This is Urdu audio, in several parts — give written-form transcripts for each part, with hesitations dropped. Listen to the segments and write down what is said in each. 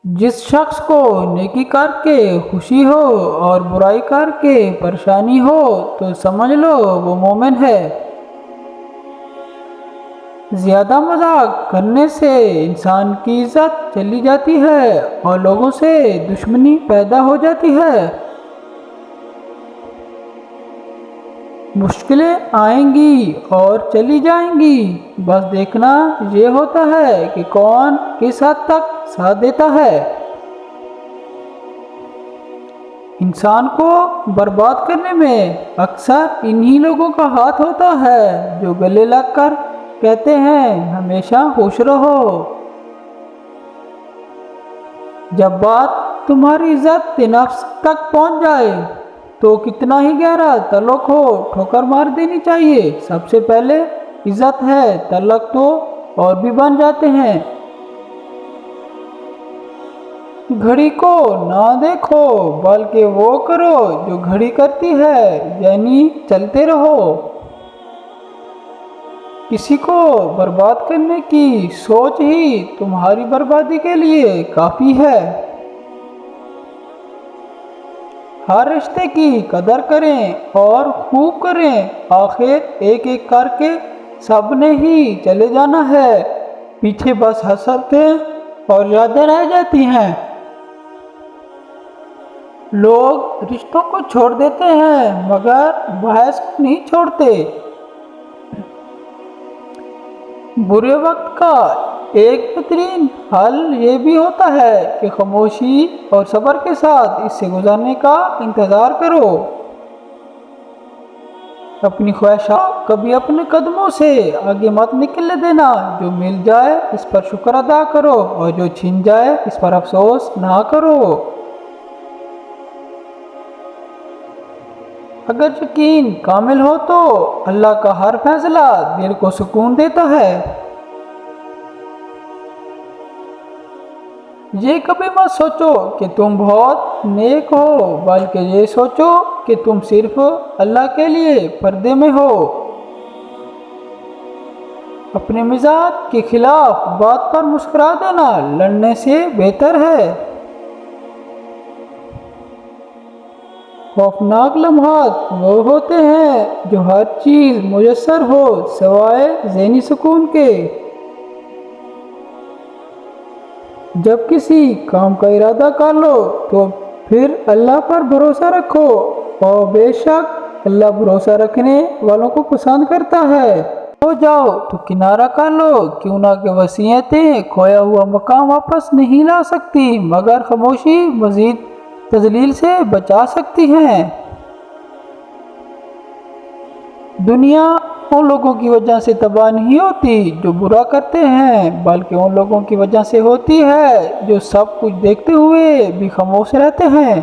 جس شخص کو نیکی کر کے خوشی ہو اور برائی کر کے پریشانی ہو تو سمجھ لو وہ مومن ہے۔ زیادہ مذاق کرنے سے انسان کی عزت چلی جاتی ہے اور لوگوں سے دشمنی پیدا ہو جاتی ہے۔ مشکلیں آئیں گی اور چلی جائیں گی، بس دیکھنا یہ ہوتا ہے کہ کون کس حد تک ساتھ دیتا ہے۔ انسان کو برباد کرنے میں اکثر انہی لوگوں کا ہاتھ ہوتا ہے جو گلے لگ کر کہتے ہیں ہمیشہ خوش رہو۔ جب بات تمہاری عزت نفس تک پہنچ جائے تو کتنا ہی گہرا تعلق ہو ٹھوکر مار دینی چاہیے۔ سب سے پہلے عزت ہے، تعلق تو اور بھی بن جاتے ہیں۔ گھڑی کو نہ دیکھو بلکہ وہ کرو جو گھڑی کرتی ہے، یعنی چلتے رہو۔ کسی کو برباد کرنے کی سوچ ہی تمہاری بربادی کے لیے کافی ہے۔ ہر رشتے کی قدر کریں اور خوب کریں، آخر ایک ایک کر کے سب نے ہی چلے جانا ہے، پیچھے بس حسرتیں اور یادیں رہ جاتی ہیں۔ لوگ رشتوں کو چھوڑ دیتے ہیں مگر بحث کو نہیں چھوڑتے۔ برے وقت کا ایک بہترین حل یہ بھی ہوتا ہے کہ خاموشی اور صبر کے ساتھ اس سے گزرنے کا انتظار کرو۔ اپنی خواہشات کبھی اپنے قدموں سے آگے مت نکلنے دینا۔ جو مل جائے اس پر شکر ادا کرو اور جو چھن جائے اس پر افسوس نہ کرو۔ اگر یقین کامل ہو تو اللہ کا ہر فیصلہ دل کو سکون دیتا ہے۔ یہ کبھی مت سوچو کہ تم بہت نیک ہو، بلکہ یہ سوچو کہ تم صرف اللہ کے لیے پردے میں ہو۔ اپنے مزاج کے خلاف بات پر مسکرا دینا لڑنے سے بہتر ہے۔ خوفناک لمحات وہ ہوتے ہیں جو ہر چیز میسر ہو سوائے ذہنی سکون کے۔ جب کسی کام کا ارادہ کر لو تو پھر اللہ پر بھروسہ رکھو، اور بے شک اللہ بھروسہ رکھنے والوں کو پسند کرتا ہے۔ ہو جاؤ تو کنارہ کر لو، کیوں نہ کہ وصیتیں کھویا ہوا مقام واپس نہیں لا سکتی مگر خاموشی مزید تذلیل سے بچا سکتی ہیں۔ دنیا ان لوگوں کی وجہ سے تباہ نہیں ہوتی جو برا کرتے ہیں، بلکہ ان لوگوں کی وجہ سے ہوتی ہے جو سب کچھ دیکھتے ہوئے بھی خاموش رہتے ہیں۔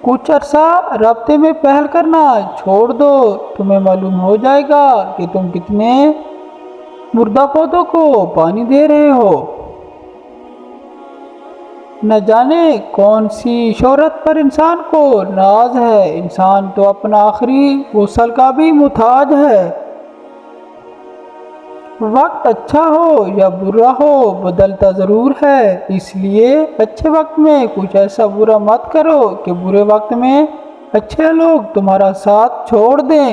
کچھ عرصہ رابطے میں پہل کرنا چھوڑ دو، تمہیں معلوم ہو جائے گا کہ تم کتنے مردہ پودوں کو پانی دے رہے ہو۔ نہ جانے کون سی شہرت پر انسان کو ناز ہے، انسان تو اپنا آخری غسل کا بھی محتاج ہے۔ وقت اچھا ہو یا برا ہو بدلتا ضرور ہے، اس لیے اچھے وقت میں کچھ ایسا برا مت کرو کہ برے وقت میں اچھے لوگ تمہارا ساتھ چھوڑ دیں۔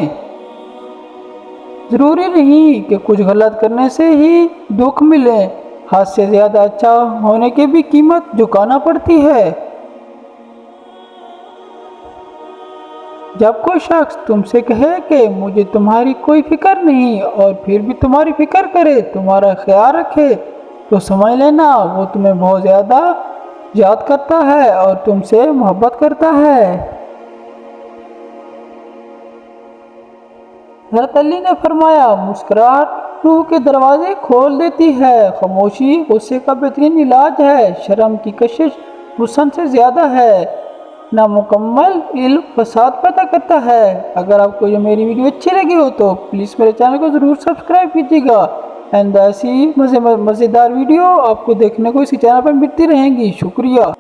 ضروری نہیں کہ کچھ غلط کرنے سے ہی دکھ ملے، حد سے زیادہ اچھا ہونے کی بھی قیمت چکانا پڑتی ہے۔ جب کوئی شخص تم سے کہے کہ مجھے تمہاری کوئی فکر نہیں اور پھر بھی تمہاری فکر کرے، تمہارا خیال رکھے، تو سمجھ لینا وہ تمہیں بہت زیادہ یاد کرتا ہے اور تم سے محبت کرتا ہے۔ حضرت علی نے فرمایا، مسکراہٹ روح کے دروازے کھول دیتی ہے، خاموشی غصے کا بہترین علاج ہے، شرم کی کشش حسن سے زیادہ ہے، نامکمل علم فساد پیدا کرتا ہے۔ اگر آپ کو یہ میری ویڈیو اچھی لگی ہو تو پلیز میرے چینل کو ضرور سبسکرائب کیجیے گا، ایسی مزیدار ویڈیو آپ کو دیکھنے کو اسی چینل پر ملتی رہیں گی۔ شکریہ۔